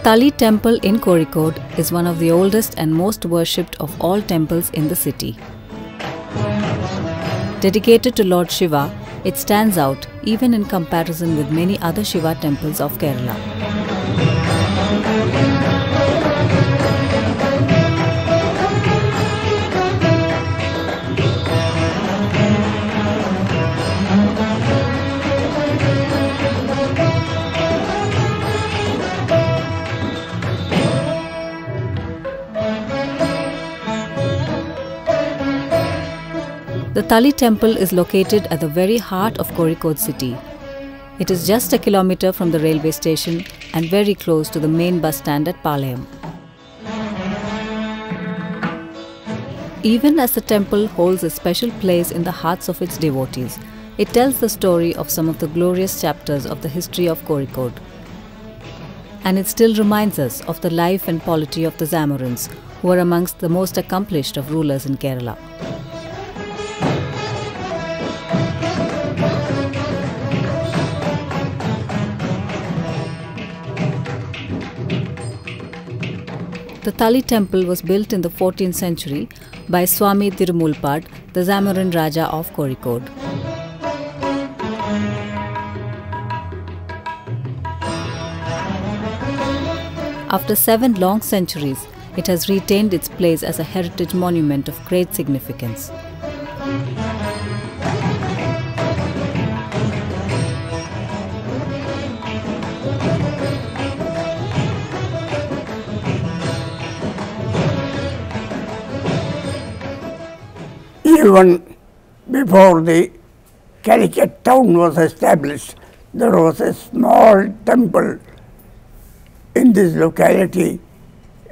Thali Temple in Kozhikode is one of the oldest and most worshipped of all temples in the city. Dedicated to Lord Shiva, it stands out even in comparison with many other Shiva temples of Kerala. The Thali Temple is located at the very heart of Kozhikode city. It is just a kilometer from the railway station and very close to the main bus stand at Palayam. Even as the temple holds a special place in the hearts of its devotees, it tells the story of some of the glorious chapters of the history of Kozhikode. And it still reminds us of the life and polity of the Zamorins, who are amongst the most accomplished of rulers in Kerala. The Thali Temple was built in the 14th century by Swami Tirumulpad, the Zamorin Raja of Kozhikode. After 7 long centuries, it has retained its place as a heritage monument of great significance. Even before the Calicut town was established, there was a small temple in this locality.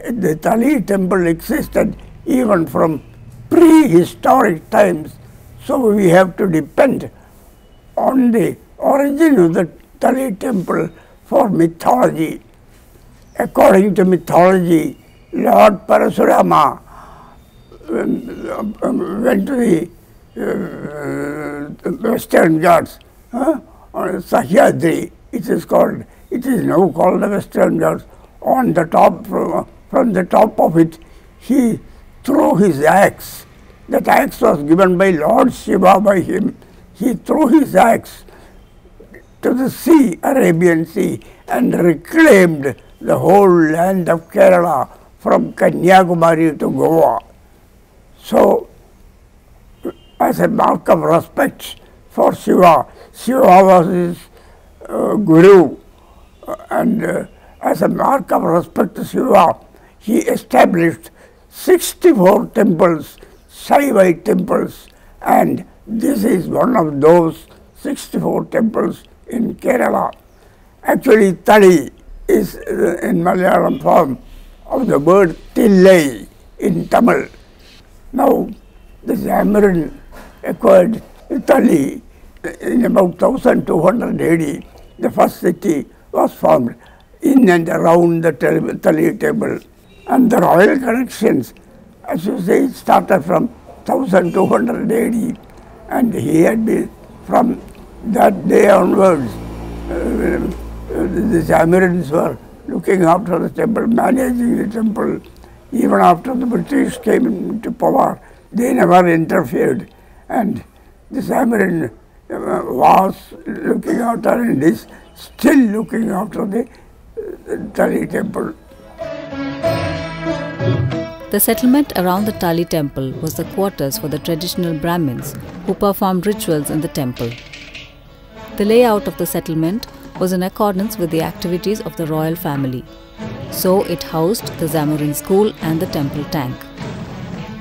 The Thali Temple existed even from prehistoric times, so we have to depend on the origin of the Thali Temple for mythology. According to mythology, Lord Parasurama went to the Western Ghats, Sahyadri, it is now called the Western Ghats. On the top, from the top of it, he threw his axe. That axe was given by Lord Shiva by him. He threw his axe to the sea, Arabian Sea, and reclaimed the whole land of Kerala from Kanyakumari to Goa. So, as a mark of respect for Shiva, Shiva was his guru, and as a mark of respect to Shiva, he established 64 temples, Shaivite temples, and this is one of those 64 temples in Kerala. Actually, Thali is in Malayalam form of the word Tillai in Tamil. Now, the Zamorin acquired Thali in about 1200 AD. The first city was formed in and around the Thali Temple. And the royal connections, as you say, started from 1200 AD. And he had been, from that day onwards, the Zamorins were looking after the temple, managing the temple. Even after the British came into power, they never interfered. And the Zamorin was looking after and is still looking after the Thali Temple. The settlement around the Thali Temple was the quarters for the traditional Brahmins who performed rituals in the temple. The layout of the settlement was in accordance with the activities of the royal family. So it housed the Zamorin school and the temple tank.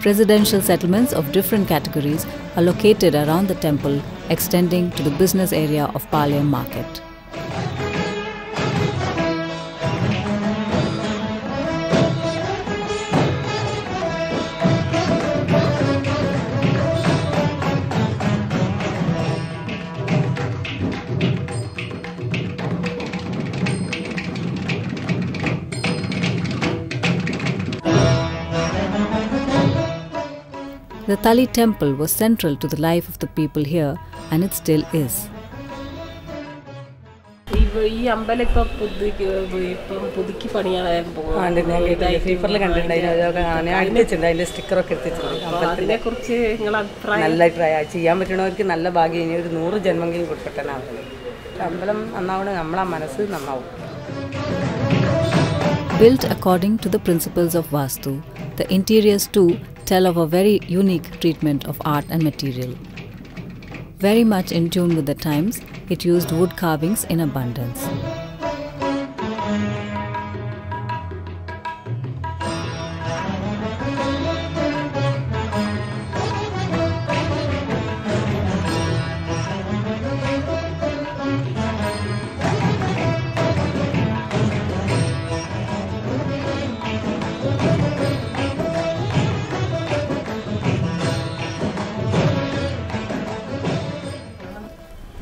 Residential settlements of different categories are located around the temple, extending to the business area of Palayam market. The Thali Temple was central to the life of the people here, and it still is. ഈ അമ്പലം ഇപ്പം പുതുക്കി പണിയാൻ പേപ്പറിൽ കണ്ടിട്ടുണ്ടായിരുന്നു. അതിൻ്റെ സ്റ്റിക്കറൊക്കെ എടുത്തിട്ടുണ്ട്. അതിനെക്കുറിച്ച് നിങ്ങളുടെ അഭിപ്രായം? നല്ല അഭിപ്രായം. ചെയ്യാൻ പറ്റണവർക്ക് നല്ല ഭാഗ്യം. ഇനി ഒരു 100 ജന്മമെങ്കിലും കൊടുക്കട്ടെന്നാണ്. അമ്പലം നന്നാവണം, നമ്മളെ മനസ്സ് നന്നാവും. Built according to the principles of Vastu, the interiors too tell of a very unique treatment of art and material. Very much in tune with the times, it used wood carvings in abundance.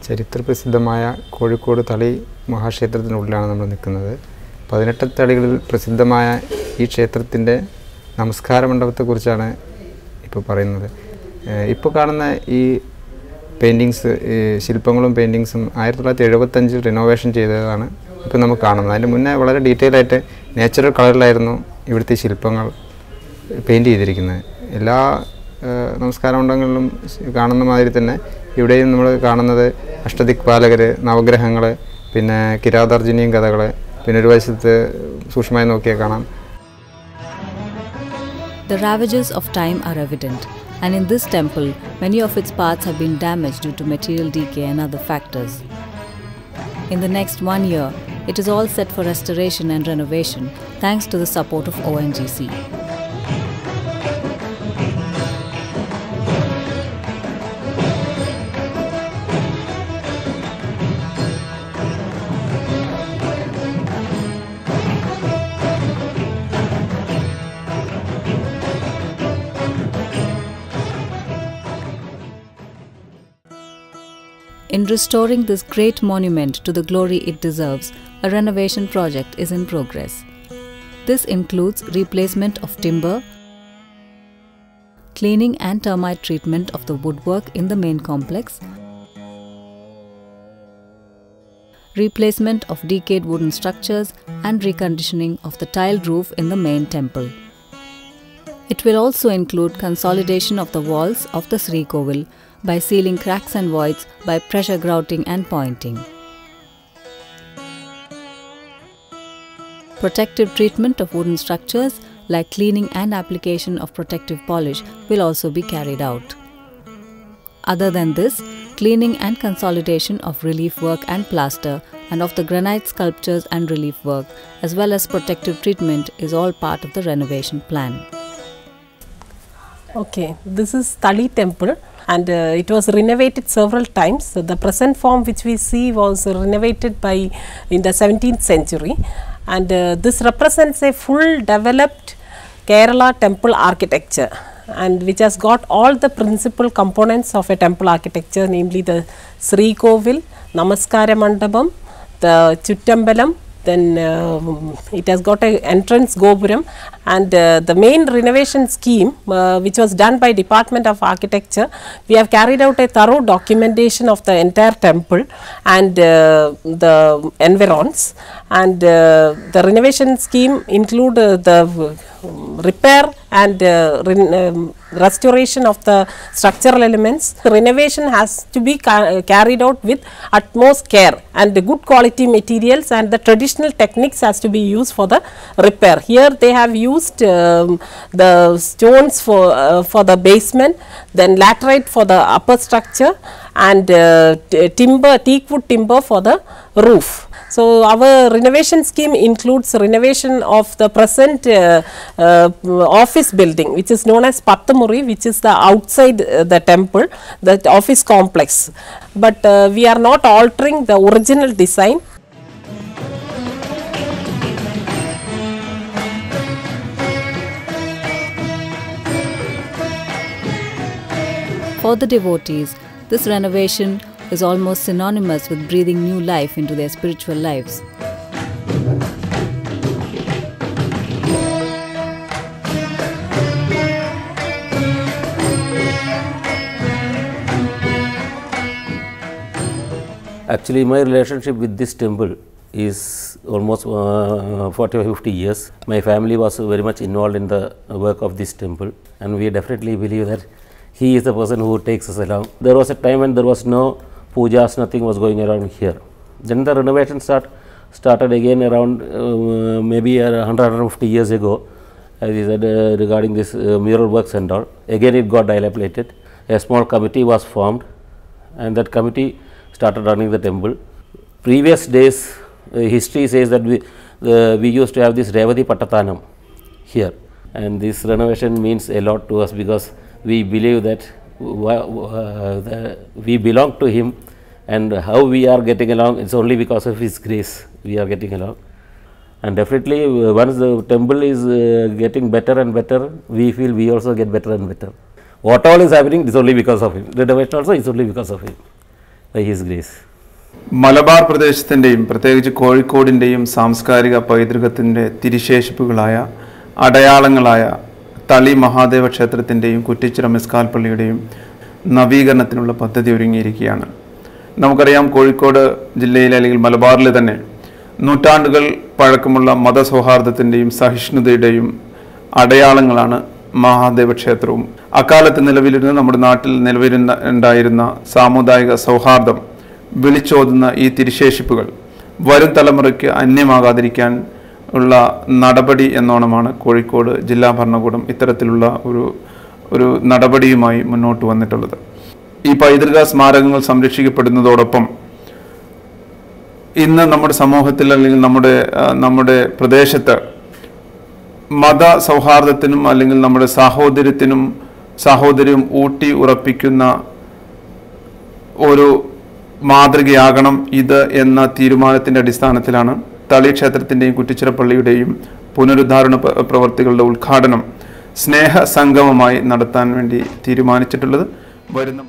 ചരിത്രപ്രസിദ്ധമായ കോഴിക്കോട് തളി മഹാക്ഷേത്രത്തിനുള്ളിലാണ് നമ്മൾ നിൽക്കുന്നത്. 18 തളികളിൽ പ്രസിദ്ധമായ ഈ ക്ഷേത്രത്തിൻ്റെ നമസ്കാര മണ്ഡപത്തെക്കുറിച്ചാണ് ഇപ്പോൾ പറയുന്നത്. ഇപ്പോൾ കാണുന്ന ഈ പെയിൻറ്റിങ്സ്, ശില്പങ്ങളും പെയിൻറ്റിങ്സും 1975 റിനോവേഷൻ ചെയ്തതാണ് ഇപ്പോൾ നമുക്ക് കാണുന്നത്. അതിൻ്റെ മുന്നേ വളരെ ഡീറ്റെയിൽ ആയിട്ട് നാച്ചുറൽ കളറിലായിരുന്നു ഇവിടുത്തെ ശില്പങ്ങൾ പെയിൻറ്റ് ചെയ്തിരിക്കുന്നത്. എല്ലാ നമസ്കാര മണ്ഡപങ്ങളിലും കാണുന്ന മാതിരി തന്നെ ഇവിടെയും നമ്മൾ കാണുന്നത് അഷ്ടദിക്പാലകർ, നവഗ്രഹങ്ങൾ, പിന്നെ കിരാതാർജുനീയം കഥകൾ, പിന്നെ ഒരു വശത്ത് സൂക്ഷ്മമായി നോക്കിയാൽ കാണാം. The ravages of time are evident, and in this temple, many of its parts have been damaged due to material decay and other factors. In the next 1 year, it is all set for restoration and renovation thanks to the support of ONGC. In restoring this great monument to the glory it deserves, a renovation project is in progress. This includes replacement of timber, cleaning and termite treatment of the woodwork in the main complex, replacement of decayed wooden structures and reconditioning of the tiled roof in the main temple. It will also include consolidation of the walls of the Sri Kovil by sealing cracks and voids by pressure grouting and pointing. Protective treatment of wooden structures like cleaning and application of protective polish will also be carried out. Other than this, cleaning and consolidation of relief work and plaster and of the granite sculptures and relief work as well as protective treatment is all part of the renovation plan. Okay, this is Thali Temple and it was renovated several times. So the present form which we see was renovated in the 17th century, and this represents a full developed Kerala temple architecture, and which has got all the principal components of a temple architecture, namely the Sri Kovil, Namaskara Mandapam, the Chuttambalam, then it has got a entrance gopuram, and the main renovation scheme which was done by Department of Architecture, we have carried out a thorough documentation of the entire temple and the environs, and the renovation scheme include the repair and restoration of the structural elements. The renovation has to be carried out with utmost care, and the good quality materials and the traditional techniques has to be used for the repair. Here they have used the stones for the basement, then laterite for the upper structure, and timber, teak wood timber for the roof. So our renovation scheme includes renovation of the present office building, which is known as Pattamuri, which is the outside the temple, the office complex. But we are not altering the original design. For the devotees, this renovation is almost synonymous with breathing new life into their spiritual lives. Actually, my relationship with this temple is almost 40 or 50 years. My family was very much involved in the work of this temple, and we definitely believe that he is the person who takes us along. There was a time when there was no pujas, nothing was going around here. Then the renovation started again around maybe 150 years ago, as I said, regarding this mural works and all. Again it got dilapidated. A small committee was formed, and that committee started running the temple. Previous days, history says that we used to have this Revati Pattatanam here, and this renovation means a lot to us, because we believe that we belong to him, and how we are getting along, it's only because of his grace we are getting along. And definitely once the temple is getting better and better, we feel we also get better and better. What all is happening is only because of him. Renovation also is only because of him, by his grace. Malabar പ്രദേശത്തിൻ്റെയും പ്രത്യേകിച്ച് കോഴിക്കോടിൻ്റെയും സാംസ്കാരിക പൈതൃകത്തിൻ്റെ തിരിശേഷിപ്പുകളായ അടയാളങ്ങളായ തളി മഹാദേവ ക്ഷേത്രത്തിൻ്റെയും കുറ്റിച്ചിറ മിസ്കാൽ പള്ളിയുടെയും നവീകരണത്തിനുള്ള പദ്ധതി ഒരുങ്ങിയിരിക്കുകയാണ്. നമുക്കറിയാം, കോഴിക്കോട് ജില്ലയിലെ അല്ലെങ്കിൽ മലബാറിൽ തന്നെ നൂറ്റാണ്ടുകൾ പഴക്കമുള്ള മതസൗഹാർദ്ദത്തിൻ്റെയും സഹിഷ്ണുതയുടെയും അടയാളങ്ങളാണ് മഹാദേവ ക്ഷേത്രവും. അക്കാലത്ത് നിലവിലിരുന്ന നമ്മുടെ നാട്ടിൽ ഉണ്ടായിരുന്ന സാമുദായിക സൗഹാർദ്ദം വിളിച്ചോതുന്ന ഈ തിരിശേഷിപ്പുകൾ വരും തലമുറയ്ക്ക് അന്യമാകാതിരിക്കാൻ ഉള്ള നടപടി എന്നോണമാണ് കോഴിക്കോട് ജില്ലാ ഭരണകൂടം ഇത്തരത്തിലുള്ള ഒരു നടപടിയുമായി മുന്നോട്ട് വന്നിട്ടുള്ളത്. ഈ പൈതൃക സ്മാരകങ്ങൾ സംരക്ഷിക്കപ്പെടുന്നതോടൊപ്പം ഇന്ന് നമ്മുടെ സമൂഹത്തിൽ അല്ലെങ്കിൽ നമ്മുടെ പ്രദേശത്ത് മത സൗഹാർദ്ദത്തിനും അല്ലെങ്കിൽ നമ്മുടെ സാഹോദര്യവും ഊട്ടി ഉറപ്പിക്കുന്ന ഒരു മാതൃകയാകണം ഇത് എന്ന തീരുമാനത്തിൻ്റെ അടിസ്ഥാനത്തിലാണ് തളി ക്ഷേത്രത്തിൻ്റെയും കുറ്റിച്ചിറ പള്ളിയുടെയും പുനരുദ്ധാരണ പ്രവർത്തികളുടെ ഉദ്ഘാടനം സ്നേഹ സംഗമമായി നടത്താൻ വേണ്ടി തീരുമാനിച്ചിട്ടുള്ളത്. വരുന്ന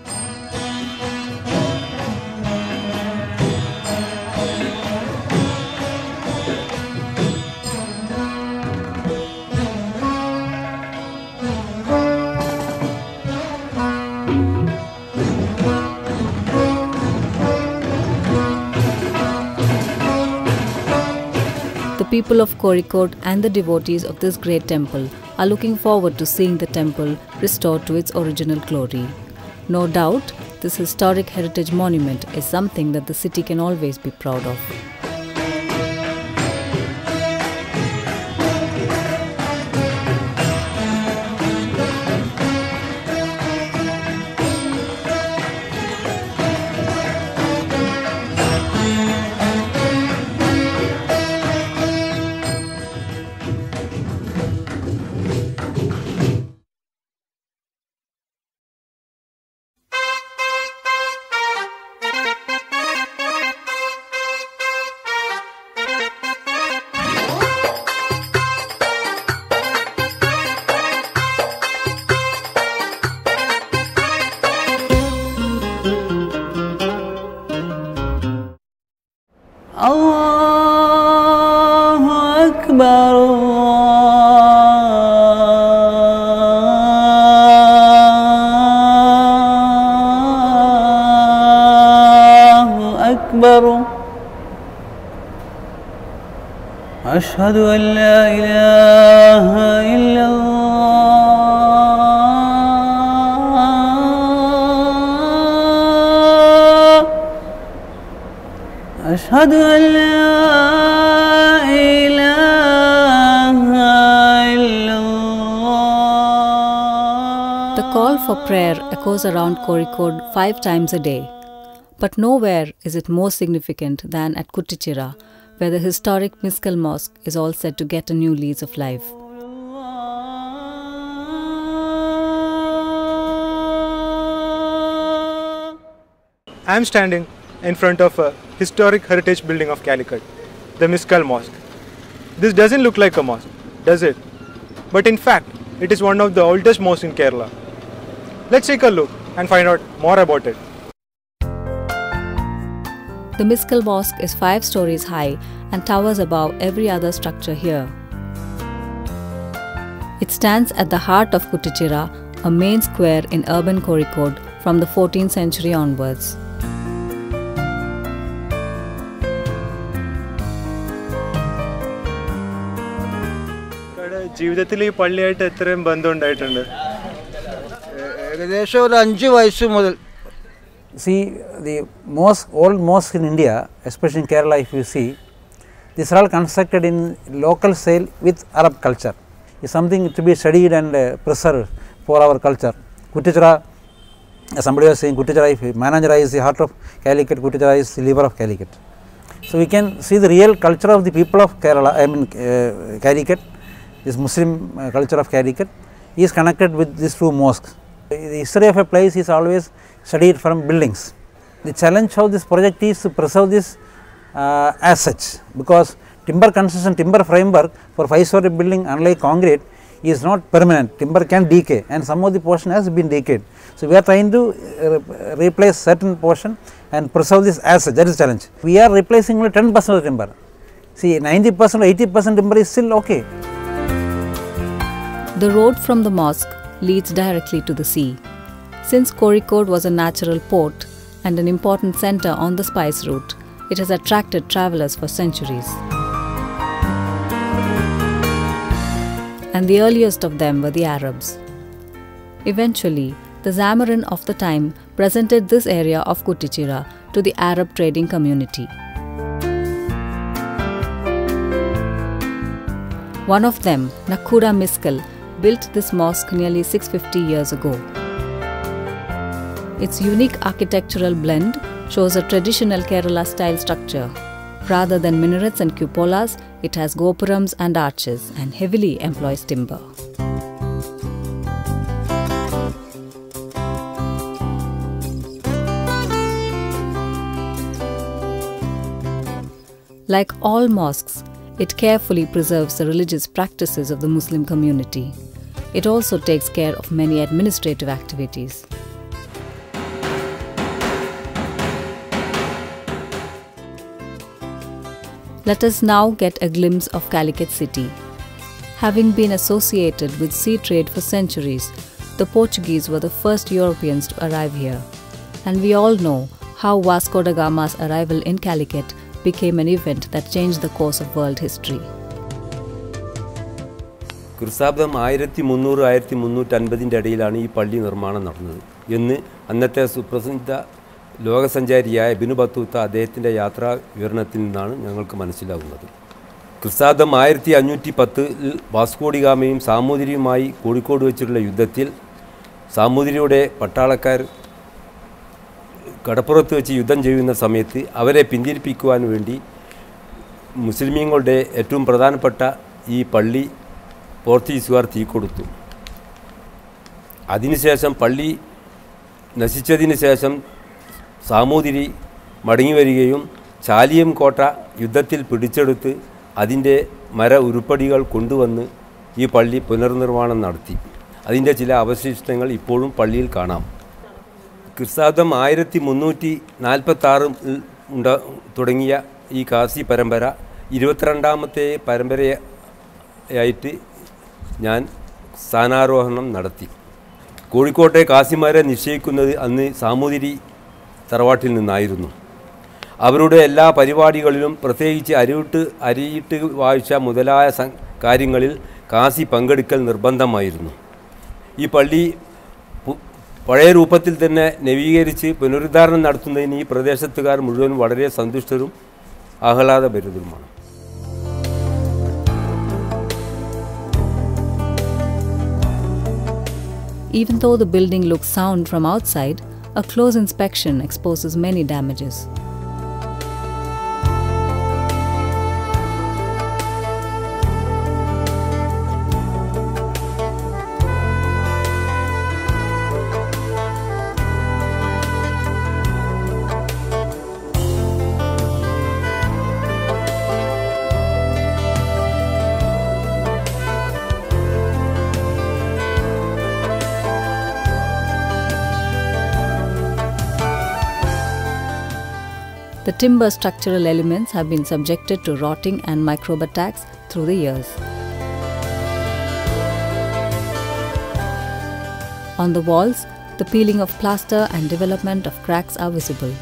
The people of Kozhikode and the devotees of this great temple are looking forward to seeing the temple restored to its original glory. No doubt, this historic heritage monument is something that the city can always be proud of. Allahu Akbar, Allahu Akbar. Ashhadu an la ilaha illallah. Ashhadu an la ilaha illallah. The call for prayer echoes around Kozhikode 5 times a day. But nowhere is it more significant than at Kuttichira, where the historic Miskal Mosque is all set to get a new lease of life. I am standing in front of a historic heritage building of Calicut, the Miskal Mosque. This doesn't look like a mosque, does it? But in fact, it is one of the oldest mosques in Kerala. Let's take a look and find out more about it. The Miskal Mosque is 5 stories high and towers above every other structure here. It stands at the heart of Kuttichira, a main square in urban Kozhikode from the 14th century onwards. അവിടെ ജീവിതത്തിൽ ഈ പള്ളിയായിട്ട് എത്രയും ബന്ധം ഉണ്ടായിട്ടുണ്ട്? ഏകദേശം ഒരു 5 വയസ്സ് മുതൽ. See, the old mosque in India, especially in Kerala, if you see, these are all constructed in local style with Arab culture. It's something to be studied and preserved for our culture. Kuttichira, as somebody was saying, Kuttichira, Mananjara is the heart of Calicut, Kuttichira is the liver of Calicut. So we can see the real culture of the people of Kerala, Calicut, this Muslim culture of Calicut is connected with these 2 mosques. The history of a place is always studied from buildings. The challenge of this project is to preserve this as such, because timber construction, timber framework for 5-story building, unlike concrete, is not permanent. Timber can decay and some of the portion has been decayed. So we are trying to replace certain portion and preserve this as such. That is the challenge. We are replacing only 10% of the timber. See, 90% or 80% timber is still okay. The road from the mosque leads directly to the sea. Since Kozhikode was a natural port and an important center on the spice route, it has attracted travelers for centuries. And the earliest of them were the Arabs. Eventually, the Zamorin of the time presented this area of Kuttichira to the Arab trading community. One of them, Nakura Miskal, built this mosque nearly 650 years ago. Its unique architectural blend shows a traditional Kerala style structure. Rather than minarets and cupolas, it has gopurams and arches and heavily employs timber. Like all mosques, it carefully preserves the religious practices of the Muslim community. It also takes care of many administrative activities. Let us now get a glimpse of Calicut city. Having been associated with sea trade for centuries, the Portuguese were the first Europeans to arrive here. And we all know how Vasco da Gama's arrival in Calicut became an event that changed the course of world history. ക്രിസ്താബ്ദം 1300-1350 ഇടയിലാണ് ഈ പള്ളി നിർമ്മാണം നടന്നത് എന്ന് അന്നത്തെ സുപ്രസിദ്ധ ലോകസഞ്ചാരിയായ Binu Battuta അദ്ദേഹത്തിൻ്റെ യാത്രാ വിവരണത്തിൽ നിന്നാണ് ഞങ്ങൾക്ക് മനസ്സിലാകുന്നത്. ക്രിസ്താബ്ദം 1510 വാസ്കോ ഡി ഗാമയും സാമൂതിരിയുമായി കോഴിക്കോട് വെച്ചിട്ടുള്ള യുദ്ധത്തിൽ സാമൂതിരിയുടെ പട്ടാളക്കാർ കടപ്പുറത്ത് വെച്ച് യുദ്ധം ചെയ്യുന്ന സമയത്ത് അവരെ പിന്തിരിപ്പിക്കുവാൻ വേണ്ടി മുസ്ലിമീങ്ങളുടെ ഏറ്റവും പ്രധാനപ്പെട്ട ഈ പള്ളി പോർച്ചുഗീസുകാർ തീക്കൊടുത്തു. അതിനുശേഷം പള്ളി നശിച്ചതിന് ശേഷം സാമൂതിരി മടങ്ങി വരികയും ചാലിയം കോട്ട യുദ്ധത്തിൽ പിടിച്ചെടുത്ത് അതിൻ്റെ മര ഉരുപ്പടികൾ കൊണ്ടുവന്ന് ഈ പള്ളി പുനർനിർമ്മാണം നടത്തി. അതിൻ്റെ ചില അവശിഷ്ടങ്ങൾ ഇപ്പോഴും പള്ളിയിൽ കാണാം. ക്രിസ്താബ്ദം 1346 തുടങ്ങിയ ഈ കാസി പരമ്പര 22ാമത്തെ പരമ്പരയായിട്ട് ഞാൻ സ്ഥാനാരോഹണം നടത്തി. കോഴിക്കോട്ടെ കാസിമാരെ നിശ്ചയിക്കുന്നത് അന്ന് സാമൂതിരി തറവാട്ടിൽ നിന്നായിരുന്നു. അവരുടെ എല്ലാ പരിപാടികളിലും പ്രത്യേകിച്ച് അരിയിട്ട് വാഴ്ച മുതലായ കാര്യങ്ങളിൽ കാസി പങ്കെടുക്കൽ നിർബന്ധമായിരുന്നു. ഈ പള്ളി പഴയ രൂപത്തിൽ തന്നെ നവീകരിച്ച് പുനരുദ്ധാരണം നടത്തുന്നതിന് ഈ പ്രദേശത്തുകാർ മുഴുവൻ വളരെ സന്തുഷ്ടരും ആഹ്ലാദഭരിതരുമാണ്. Even though the building looks sound from outside, a close inspection exposes many damages. The timber structural elements have been subjected to rotting and microbe attacks through the years. On the walls, the peeling of plaster and development of cracks are visible.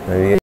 And